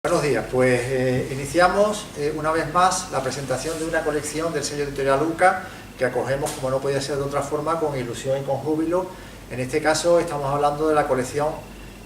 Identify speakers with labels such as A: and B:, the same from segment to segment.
A: Buenos días, pues iniciamos una vez más la presentación de una colección del sello editorial UCA que acogemos, como no podía ser de otra forma, con ilusión y con júbilo. En este caso estamos hablando de la colección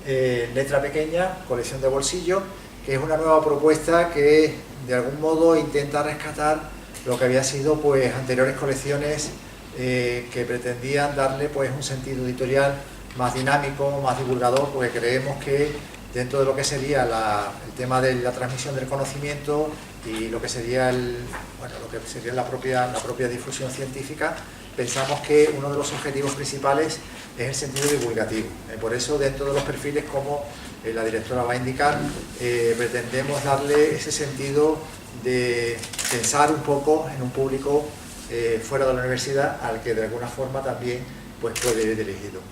A: Letra Pequeña, colección de bolsillo, que es una nueva propuesta que de algún modo intenta rescatar lo que había sido pues anteriores colecciones que pretendían darle pues un sentido editorial más dinámico, más divulgador, porque creemos que dentro de lo que sería el tema de la transmisión del conocimiento y lo que sería la propia difusión científica, pensamos que uno de los objetivos principales es el sentido divulgativo. Por eso, dentro de los perfiles, como la directora va a indicar, pretendemos darle ese sentido de pensar un poco en un público fuera de la universidad, al que de alguna forma también pues, puede ir dirigido.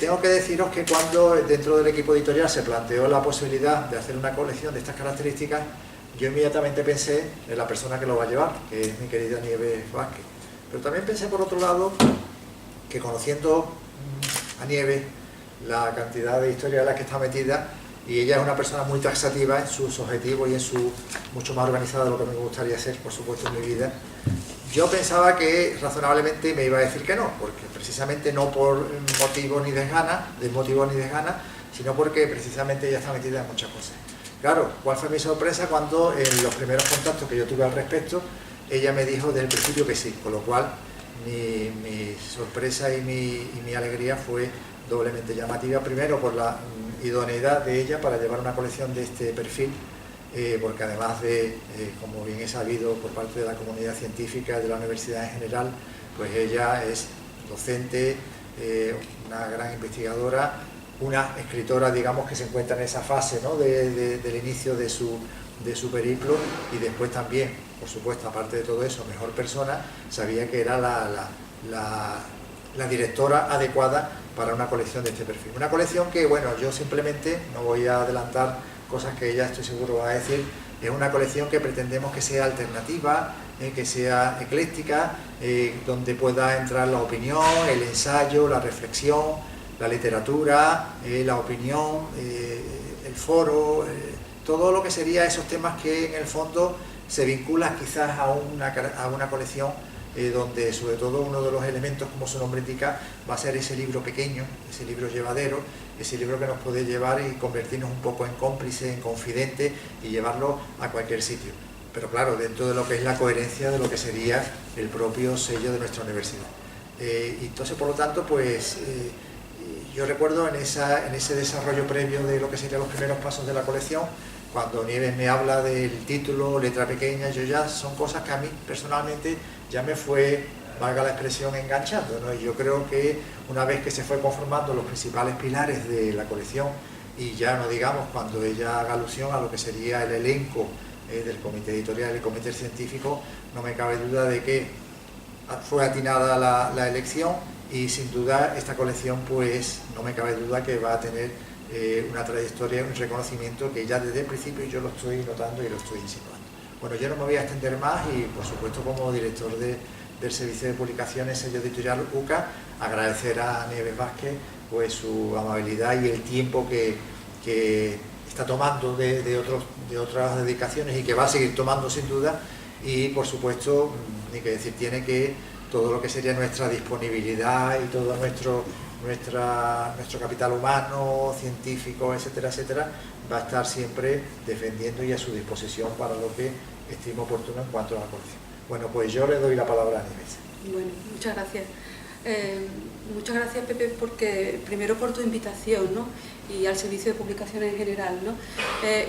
A: Tengo que deciros que cuando dentro del equipo editorial se planteó la posibilidad de hacer una colección de estas características, yo inmediatamente pensé en la persona que lo va a llevar, que es mi querida Nieves Vázquez. Pero también pensé, por otro lado, que conociendo a Nieves, la cantidad de historia en la que está metida, y ella es una persona muy taxativa en sus objetivos y mucho más organizada de lo que me gustaría ser, por supuesto, en mi vida, yo pensaba que razonablemente me iba a decir que no, porque precisamente no por motivo ni desgana, sino porque precisamente ella está metida en muchas cosas. Claro, ¿cuál fue mi sorpresa cuando en los primeros contactos que yo tuve al respecto, ella me dijo desde el principio que sí, con lo cual mi sorpresa y mi alegría fue doblemente llamativa, primero por la idoneidad de ella para llevar una colección de este perfil, porque además de, como bien he sabido por parte de la comunidad científica y de la universidad en general, pues ella es docente, una gran investigadora, una escritora, digamos, que se encuentra en esa fase, ¿no?, del inicio de su periplo, y después también, por supuesto, aparte de todo eso, mejor persona, sabía que era la directora adecuada para una colección de este perfil. Una colección que, bueno, yo simplemente, no voy a adelantar cosas que ella estoy seguro va a decir, es una colección que pretendemos que sea alternativa, que sea ecléctica, donde pueda entrar la opinión, el ensayo, la reflexión, la literatura, la opinión, el foro, todo lo que sería esos temas que en el fondo se vinculan quizás a una colección donde sobre todo uno de los elementos, como su nombre indica, va a ser ese libro pequeño, ese libro llevadero, ese libro que nos puede llevar y convertirnos un poco en cómplice, en confidente y llevarlo a cualquier sitio. Pero claro, dentro de lo que es la coherencia de lo que sería el propio sello de nuestra universidad. Y entonces, por lo tanto, pues yo recuerdo en ese desarrollo previo de lo que serían los primeros pasos de la colección, cuando Nieves me habla del título, Letra Pequeña, son cosas que a mí personalmente ya me fue, valga la expresión, enganchando, ¿no? Y yo creo que una vez que se fue conformando los principales pilares de la colección, y ya no digamos cuando ella haga alusión a lo que sería el elenco del comité editorial y el comité científico, no me cabe duda de que fue atinada la elección, y sin duda esta colección, pues no me cabe duda que va a tener una trayectoria, un reconocimiento que ya desde el principio yo lo estoy notando y lo estoy insinuando. Bueno, yo no me voy a extender más y, por supuesto, como director del Servicio de Publicaciones, sello editorial UCA, agradecer a Nieves Vázquez pues su amabilidad y el tiempo que está tomando de otras dedicaciones y que va a seguir tomando sin duda, y por supuesto, ni que decir tiene que todo lo que sería nuestra disponibilidad y todo nuestro capital humano, científico, etcétera, etcétera, va a estar siempre defendiendo y a su disposición para lo que estime oportuno en cuanto a la colección. Bueno, pues yo le doy la palabra a Nieves.
B: Bueno, muchas gracias. Muchas gracias, Pepe, porque primero por tu invitación, ¿no?, y al Servicio de Publicaciones en general, ¿no?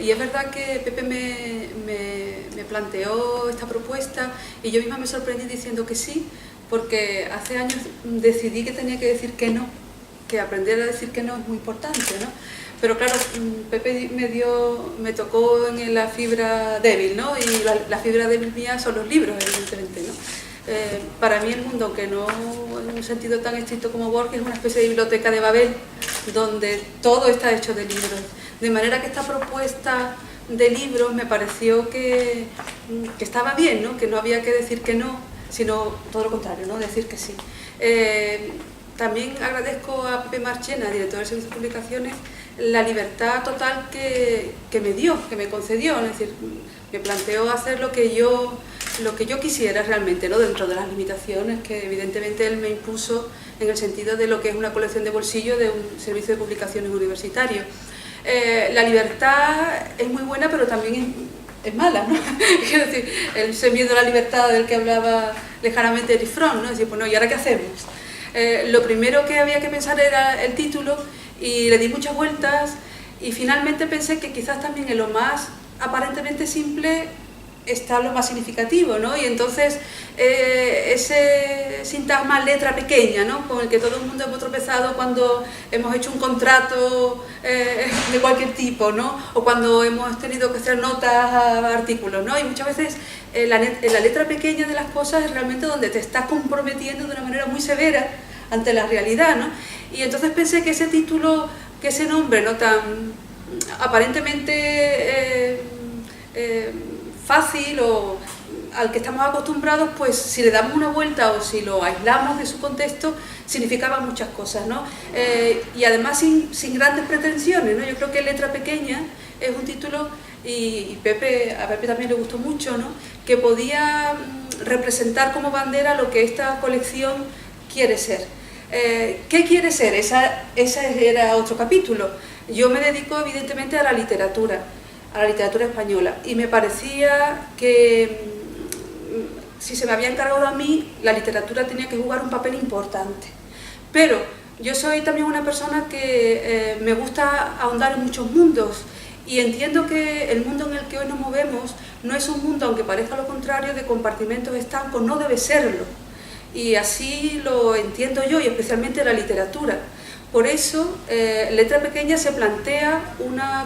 B: Y es verdad que Pepe me planteó esta propuesta y yo misma me sorprendí diciendo que sí, porque hace años decidí que tenía que decir que no, que aprender a decir que no es muy importante, ¿no? Pero claro, Pepe me tocó en la fibra débil, ¿no? Y la fibra débil mía son los libros, evidentemente, ¿no? Para mí el mundo, aunque no en un sentido tan estricto como Borges, es una especie de biblioteca de Babel, donde todo está hecho de libros. De manera que esta propuesta de libros me pareció que estaba bien, ¿no?, que no había que decir que no, sino todo lo contrario, ¿no?, decir que sí. También agradezco a Pepe Marchena, director del Servicio de Publicaciones, la libertad total que me dio, que me concedió, es decir, me planteó hacer lo que yo quisiera realmente, ¿no? Dentro de las limitaciones que evidentemente él me impuso en el sentido de lo que es una colección de bolsillo de un servicio de publicaciones universitario. La libertad es muy buena, pero también es mala, ¿no? Quiero decir, ese miedo a la libertad del que hablaba lejanamente Erich Fromm, ¿no? Es decir, bueno, ¿y ahora qué hacemos? Lo primero que había que pensar era el título, y le di muchas vueltas, y finalmente pensé que quizás también en lo más aparentemente simple está lo más significativo, ¿no? Y entonces ese sintagma letra pequeña, ¿no? Con el que todo el mundo hemos tropezado cuando hemos hecho un contrato de cualquier tipo, ¿no? O cuando hemos tenido que hacer notas a artículos, ¿no? Y muchas veces en la letra pequeña de las cosas es realmente donde te estás comprometiendo de una manera muy severa ante la realidad, ¿no? Y entonces pensé que ese título, que ese nombre, ¿no? Tan aparentemente fácil o al que estamos acostumbrados, pues si le damos una vuelta o si lo aislamos de su contexto, significaba muchas cosas, ¿no? Y además sin grandes pretensiones, ¿no? Yo creo que Letra Pequeña es un título, y a Pepe también le gustó mucho, ¿no? Que podía representar como bandera lo que esta colección quiere ser. ¿Qué quiere ser? Ese era otro capítulo. Yo me dedico evidentemente a la literatura española, y me parecía que si se me había encargado a mí, la literatura tenía que jugar un papel importante. Pero yo soy también una persona que me gusta ahondar en muchos mundos, y entiendo que el mundo en el que hoy nos movemos no es un mundo, aunque parezca lo contrario, de compartimentos estancos, no debe serlo. Y así lo entiendo yo, y especialmente la literatura. Por eso, Letra Pequeña se plantea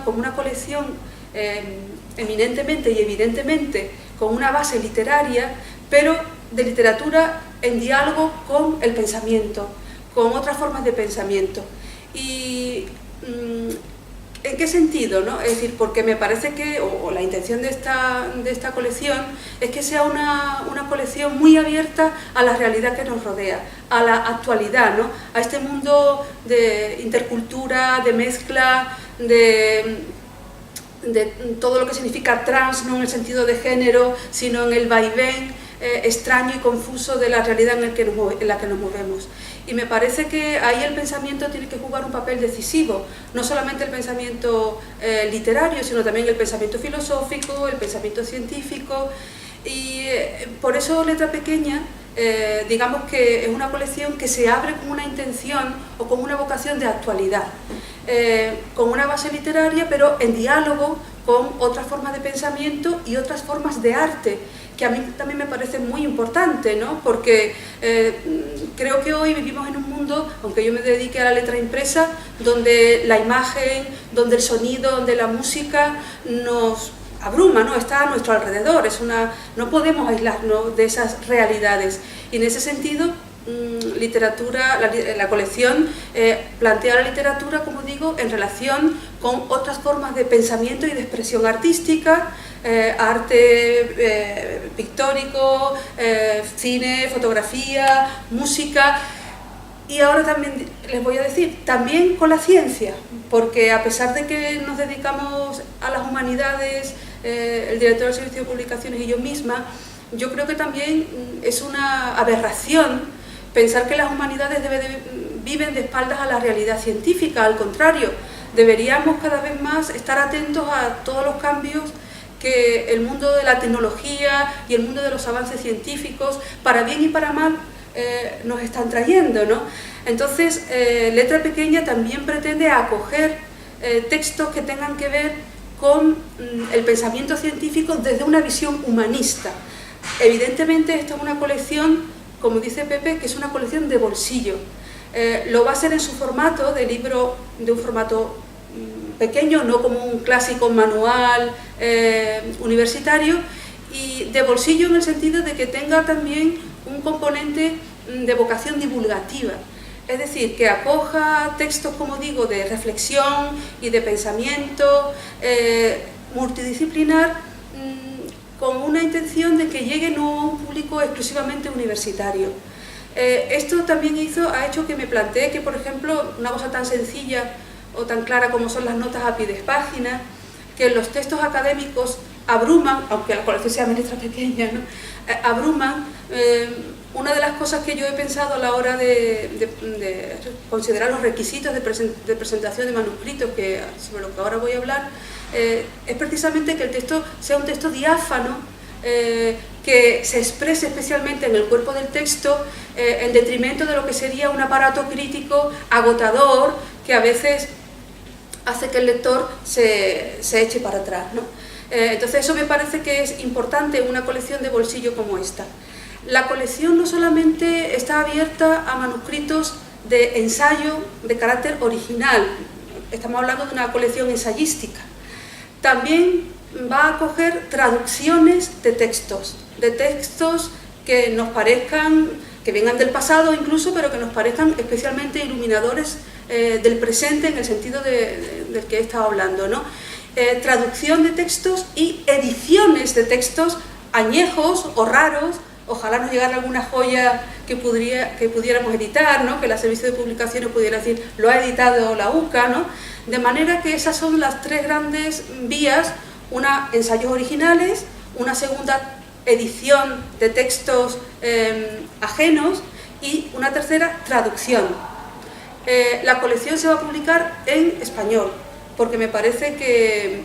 B: como una colección eminentemente y evidentemente con una base literaria, pero de literatura en diálogo con el pensamiento, con otras formas de pensamiento. Y ¿en qué sentido, no? Es decir, porque me parece que, o la intención de esta colección es que sea una colección muy abierta a la realidad que nos rodea, a la actualidad, ¿no? A este mundo de intercultura, de mezcla, de todo lo que significa trans, no en el sentido de género, sino en el vaivén extraño y confuso de la realidad en la que nos movemos. Y me parece que ahí el pensamiento tiene que jugar un papel decisivo, no solamente el pensamiento literario, sino también el pensamiento filosófico, el pensamiento científico, y por eso Letra Pequeña, digamos que es una colección que se abre con una intención o con una vocación de actualidad, con una base literaria, pero en diálogo con otras formas de pensamiento y otras formas de arte, que a mí también me parece muy importante, ¿no? Porque creo que hoy vivimos en un mundo, aunque yo me dedique a la letra impresa, donde la imagen, donde el sonido, donde la música nos abruma, ¿no? Está a nuestro alrededor, no podemos aislarnos de esas realidades. Y en ese sentido, la colección plantea la literatura, como digo, en relación con otras formas de pensamiento y de expresión artística, arte pictórico, cine, fotografía, música. Y ahora también les voy a decir, también con la ciencia, porque a pesar de que nos dedicamos a las humanidades, el director del Servicio de Publicaciones y yo misma, yo creo que también es una aberración pensar que las humanidades viven de espaldas a la realidad científica. Al contrario, deberíamos cada vez más estar atentos a todos los cambios que el mundo de la tecnología y el mundo de los avances científicos, para bien y para mal, nos están trayendo, ¿no? Entonces, Letra Pequeña también pretende acoger textos que tengan que ver con el pensamiento científico desde una visión humanista. Evidentemente, esta es una colección, como dice Pepe, que es una colección de bolsillo. Lo va a ser en su formato de libro, de un formato pequeño, no como un clásico manual universitario, y de bolsillo en el sentido de que tenga también un componente de vocación divulgativa, es decir, que acoja textos, como digo, de reflexión y de pensamiento multidisciplinar, con una intención de que llegue no a un público exclusivamente universitario. Esto también ha hecho que me plantee que, por ejemplo, una cosa tan sencilla o tan clara como son las notas a pie de página, que los textos académicos abruman, aunque la colección sea menos pequeña, ¿no? Abruman. Una de las cosas que yo he pensado a la hora de considerar los requisitos de presentación de manuscritos, sobre lo que ahora voy a hablar, es precisamente que el texto sea un texto diáfano, que se exprese especialmente en el cuerpo del texto, en detrimento de lo que sería un aparato crítico agotador, que a veces hace que el lector se eche para atrás, ¿no? Entonces eso me parece que es importante en una colección de bolsillo como esta. La colección no solamente está abierta a manuscritos de ensayo de carácter original, estamos hablando de una colección ensayística, también va a acoger traducciones de textos que nos parezcan, que vengan del pasado incluso, pero que nos parezcan especialmente iluminadores del presente en el sentido del que he estado hablando, ¿no? Traducción de textos y ediciones de textos añejos o raros. Ojalá nos llegara alguna joya que pudiéramos editar, ¿no? Que el Servicio de Publicaciones pudiera decir, lo ha editado la UCA, ¿no? De manera que esas son las tres grandes vías: una, ensayos originales; una segunda, edición de textos ajenos; y una tercera, traducción. La colección se va a publicar en español, porque me parece que,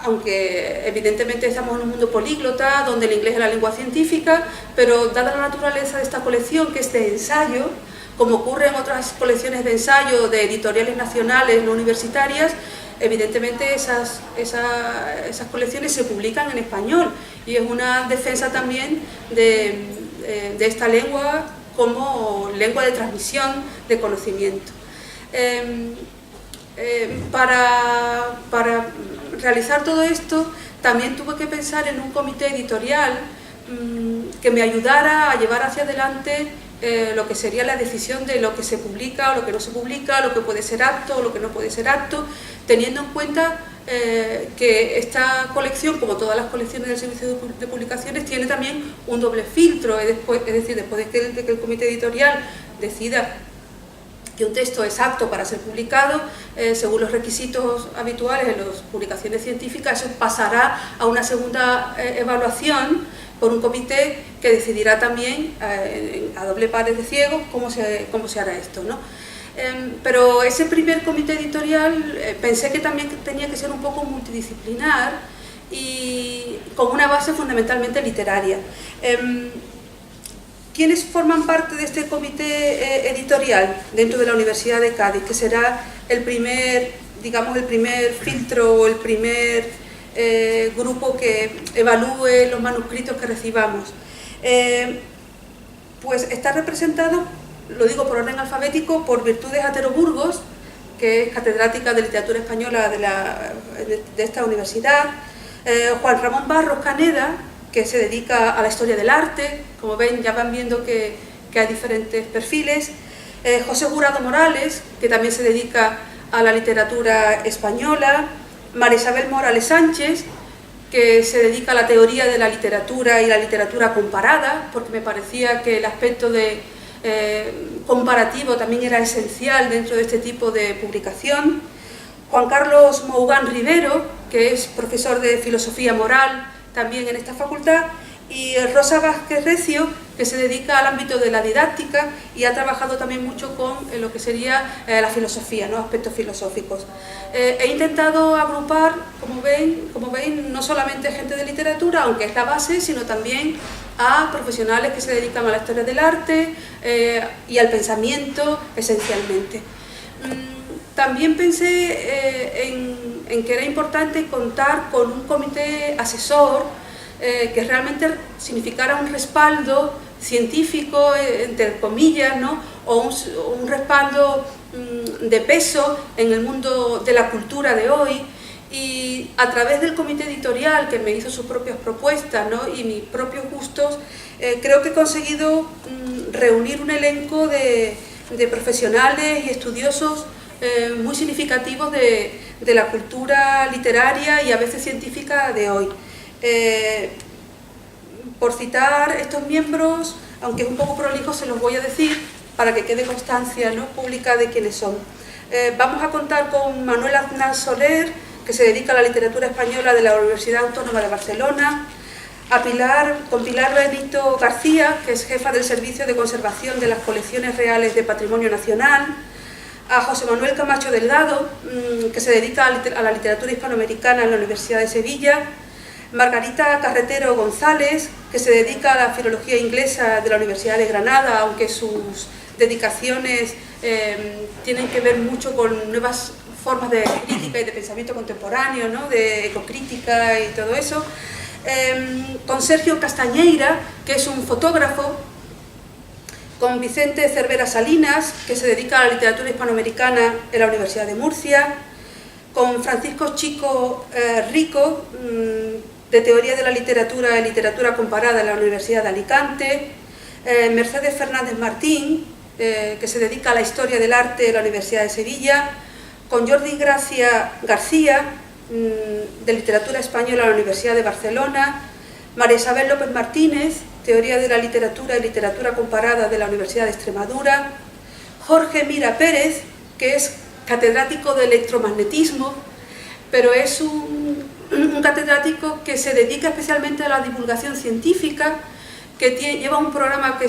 B: aunque evidentemente estamos en un mundo políglota, donde el inglés es la lengua científica, pero dada la naturaleza de esta colección, que es de ensayo, como ocurre en otras colecciones de ensayo de editoriales nacionales no universitarias, evidentemente esas colecciones se publican en español, y es una defensa también de esta lengua como lengua de transmisión de conocimiento. Para realizar todo esto también tuve que pensar en un comité editorial que me ayudara a llevar hacia adelante lo que sería la decisión de lo que se publica o lo que no se publica, lo que puede ser apto o lo que no puede ser apto, teniendo en cuenta que esta colección, como todas las colecciones del Servicio de Publicaciones, tiene también un doble filtro, es decir, después de que el comité editorial decida que un texto es apto para ser publicado, según los requisitos habituales en las publicaciones científicas, eso pasará a una segunda evaluación por un comité que decidirá también a doble pares de ciegos cómo se hará esto, ¿no? Pero ese primer comité editorial pensé que también tenía que ser un poco multidisciplinar y con una base fundamentalmente literaria. ¿Quiénes forman parte de este comité editorial dentro de la Universidad de Cádiz? Que será el primer, digamos, el primer filtro o el primer grupo que evalúe los manuscritos que recibamos. Pues está representado, lo digo por orden alfabético, por Virtudes Atero Burgos, que es catedrática de Literatura Española de esta universidad, Juan Ramón Barros Caneda, que se dedica a la historia del arte. Como ven, ya van viendo que hay diferentes perfiles. José Jurado Morales, que también se dedica a la literatura española. María Isabel Morales Sánchez, que se dedica a la teoría de la literatura y la literatura comparada, porque me parecía que el aspecto comparativo también era esencial dentro de este tipo de publicación. Juan Carlos Mougán Rivero, que es profesor de filosofía moral también en esta facultad, y Rosa Vázquez Recio, que se dedica al ámbito de la didáctica y ha trabajado también mucho con lo que sería la filosofía, ¿no? Aspectos filosóficos. He intentado agrupar, como ven, no solamente gente de literatura, aunque es la base, sino también a profesionales que se dedican a la historia del arte y al pensamiento esencialmente. También pensé en que era importante contar con un comité asesor que realmente significara un respaldo científico, entre comillas, ¿no? o un respaldo de peso en el mundo de la cultura de hoy. Y a través del comité editorial, que me hizo sus propias propuestas, ¿no? y mis propios gustos, creo que he conseguido reunir un elenco de profesionales y estudiosos muy significativos de la cultura literaria y a veces científica de hoy. Por citar estos miembros, aunque es un poco prolijo, se los voy a decir para que quede constancia, ¿no? pública de quiénes son. Vamos a contar con Manuel Aznar Soler, que se dedica a la literatura española de la Universidad Autónoma de Barcelona, con Pilar Benito García, que es jefa del Servicio de Conservación de las Colecciones Reales de Patrimonio Nacional, a José Manuel Camacho Delgado, que se dedica a la literatura hispanoamericana en la Universidad de Sevilla, Margarita Carretero González, que se dedica a la filología inglesa de la Universidad de Granada, aunque sus dedicaciones tienen que ver mucho con nuevas formas de crítica y de pensamiento contemporáneo, ¿no? De ecocrítica y todo eso. Con Sergio Castañeira, que es un fotógrafo, con Vicente Cervera Salinas, que se dedica a la literatura hispanoamericana en la Universidad de Murcia, con Francisco Chico Rico, de Teoría de la Literatura y Literatura Comparada en la Universidad de Alicante, Mercedes Fernández Martín, que se dedica a la Historia del Arte en la Universidad de Sevilla, con Jordi Gracia García, de Literatura Española en la Universidad de Barcelona, María Isabel López Martínez, Teoría de la Literatura y Literatura Comparada de la Universidad de Extremadura, Jorge Mira Pérez, que es catedrático de electromagnetismo, pero es un catedrático que se dedica especialmente a la divulgación científica, que lleva un programa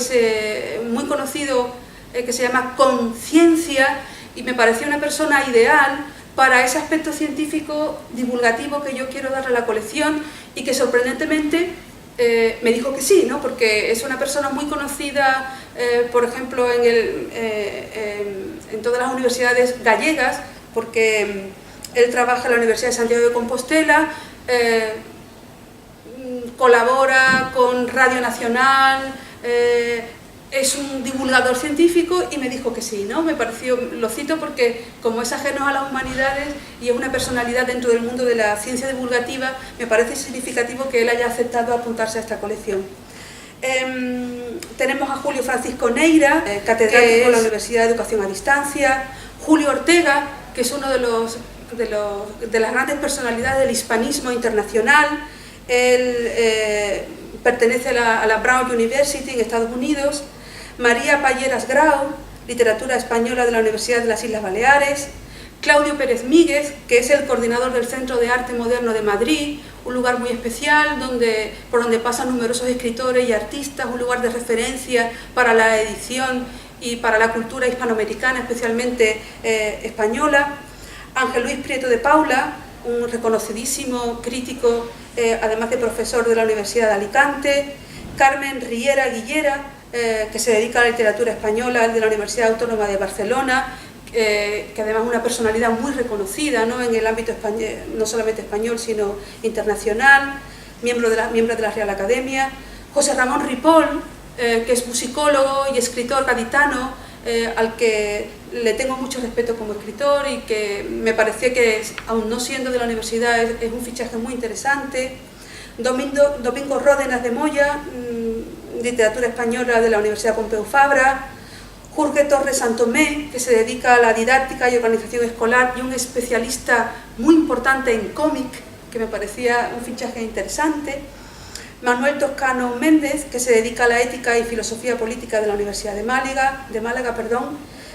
B: muy conocido que se llama Conciencia, y me pareció una persona ideal para ese aspecto científico divulgativo que yo quiero darle a la colección, y que sorprendentemente me dijo que sí, ¿no? Porque es una persona muy conocida, por ejemplo, en todas las universidades gallegas, porque él trabaja en la Universidad de Santiago de Compostela, colabora con Radio Nacional, es un divulgador científico, y me dijo que sí, ¿no? Me pareció, lo cito porque como es ajeno a las humanidades y es una personalidad dentro del mundo de la ciencia divulgativa, me parece significativo que él haya aceptado apuntarse a esta colección. Tenemos a Julio Francisco Neira, catedrático de la Universidad de Educación a Distancia, Julio Ortega, que es uno de las grandes personalidades del hispanismo internacional. Él pertenece a la Brown University en Estados Unidos. María Palleras Grau, Literatura Española de la Universidad de las Islas Baleares. Claudio Pérez Míguez, que es el coordinador del Centro de Arte Moderno de Madrid, un lugar muy especial por donde pasan numerosos escritores y artistas, un lugar de referencia para la edición y para la cultura hispanoamericana, especialmente española. Ángel Luis Prieto de Paula, un reconocidísimo crítico, además de profesor de la Universidad de Alicante. Carmen Riera Guillera, que se dedica a la literatura española de la Universidad Autónoma de Barcelona, que además es una personalidad muy reconocida, ¿no? En el ámbito español, no solamente español, sino internacional, miembro de la Real Academia. José Ramón Ripoll, que es musicólogo y escritor gaditano, al que le tengo mucho respeto como escritor, y que me parecía que, aun no siendo de la universidad, es un fichaje muy interesante. Domingo Ródenas de Moya, literatura española de la Universidad Pompeu Fabra. Jorge Torres Santomé, que se dedica a la didáctica y organización escolar, y un especialista muy importante en cómic, que me parecía un fichaje interesante. Manuel Toscano Méndez, que se dedica a la ética y filosofía política de la Universidad de Málaga.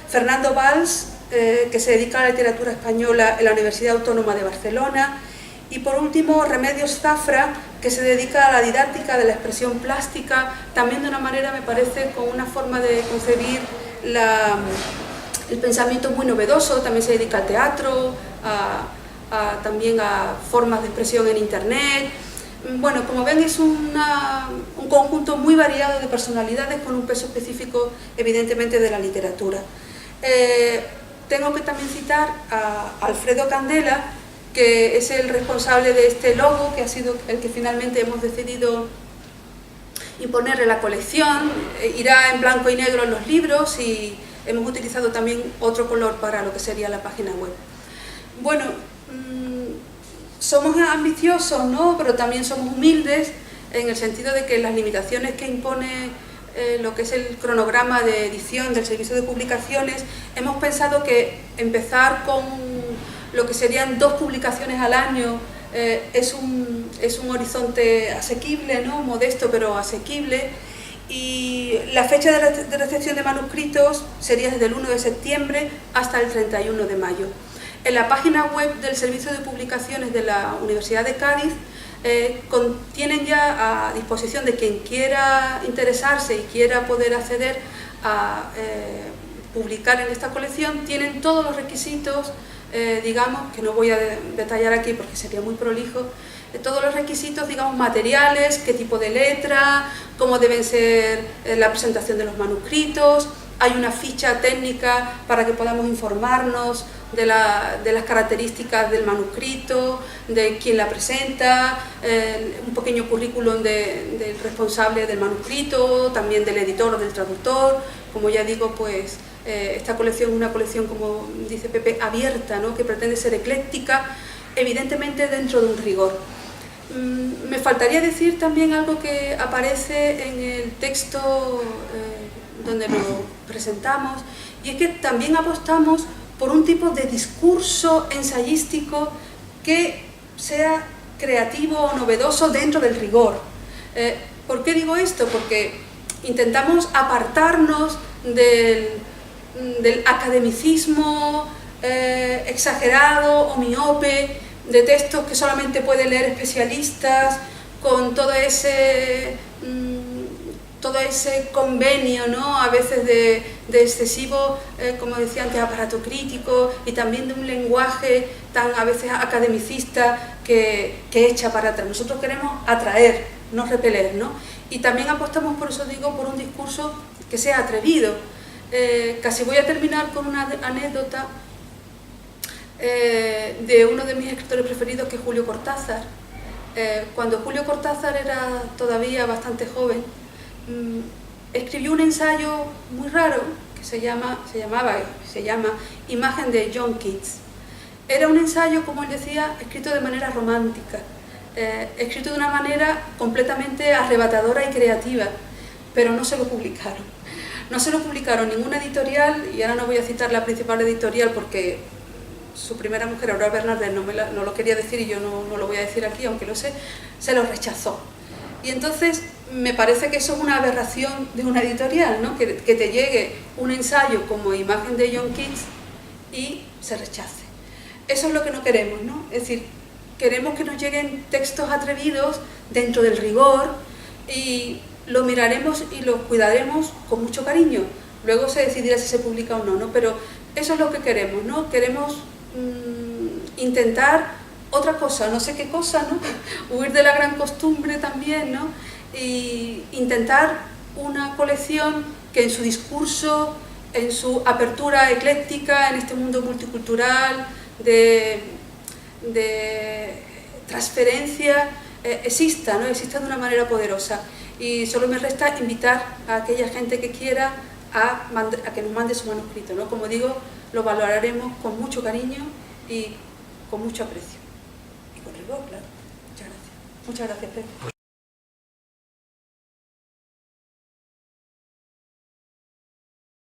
B: Fernando Valls, que se dedica a la literatura española en la Universidad Autónoma de Barcelona. Y por último, Remedios Zafra, que se dedica a la didáctica de la expresión plástica, también de una manera, me parece, con una forma de concebir el pensamiento muy novedoso. También se dedica al teatro, también a formas de expresión en Internet. Bueno, como ven, es un conjunto muy variado de personalidades con un peso específico, evidentemente, de la literatura. Tengo que también citar a Alfredo Candela, que es el responsable de este logo, que ha sido el que finalmente hemos decidido imponer en la colección. Irá en blanco y negro en los libros, y hemos utilizado también otro color para lo que sería la página web. Bueno, somos ambiciosos, ¿no? Pero también somos humildes, en el sentido de que las limitaciones que impone lo que es el cronograma de edición del Servicio de Publicaciones, hemos pensado que empezar con lo que serían 2 publicaciones al año es un horizonte asequible, ¿no? Modesto pero asequible, y la fecha de recepción de manuscritos sería desde el 1 de septiembre hasta el 31 de mayo. En la página web del Servicio de Publicaciones de la Universidad de Cádiz tienen ya a disposición de quien quiera interesarse y quiera poder acceder a publicar en esta colección, tienen todos los requisitos, digamos, que no voy a detallar aquí porque sería muy prolijo, todos los requisitos, digamos, materiales, qué tipo de letra, cómo deben ser la presentación de los manuscritos. Hay una ficha técnica para que podamos informarnos de las características del manuscrito, de quién la presenta, un pequeño currículum del responsable del manuscrito, también del editor o del traductor. Como ya digo, pues esta colección es una colección, como dice Pepe, abierta, ¿no?, que pretende ser ecléctica, evidentemente dentro de un rigor. Me faltaría decir también algo que aparece en el texto donde lo presentamos, y es que también apostamos por un tipo de discurso ensayístico que sea creativo o novedoso dentro del rigor. ¿Por qué digo esto? Porque intentamos apartarnos del academicismo exagerado o miope de textos que solamente pueden leer especialistas, con todo ese convenio, ¿no?, a veces de excesivo, como decía antes, aparato crítico, y también de un lenguaje tan a veces academicista que echa para atrás. Nosotros queremos atraer, no repeler, ¿no? Y también apostamos, por eso digo, por un discurso que sea atrevido. Casi voy a terminar con una anécdota de uno de mis escritores preferidos, que es Julio Cortázar. Cuando Julio Cortázar era todavía bastante joven, escribió un ensayo muy raro que se llama Imagen de John Keats. Era un ensayo, como él decía, escrito de manera romántica, escrito de una manera completamente arrebatadora y creativa, pero no se lo publicaron. No se lo publicaron ninguna editorial, y ahora no voy a citar la principal editorial porque su primera mujer, Aurora Bernardes, no lo quería decir, y yo no lo voy a decir aquí, aunque lo sé, se lo rechazó. Y entonces me parece que eso es una aberración de una editorial, ¿no?, que te llegue un ensayo como Imagen de John Keats y se rechace. Eso es lo que no queremos, ¿no? Es decir, queremos que nos lleguen textos atrevidos dentro del rigor, y lo miraremos y lo cuidaremos con mucho cariño. Luego se decidirá si se publica o no, ¿no? Pero eso es lo que queremos, ¿no? Queremos intentar otra cosa, no sé qué cosa, ¿no? Huir de la gran costumbre también, ¿no? Y intentar una colección que en su discurso, en su apertura ecléctica, en este mundo multicultural, de transferencia, exista, ¿no? Exista de una manera poderosa. Y solo me resta invitar a aquella gente que quiera a que nos mande su manuscrito, ¿no? Como digo, lo valoraremos con mucho cariño y con mucho aprecio. Y con rigor, claro. Muchas gracias. Muchas gracias, Pedro.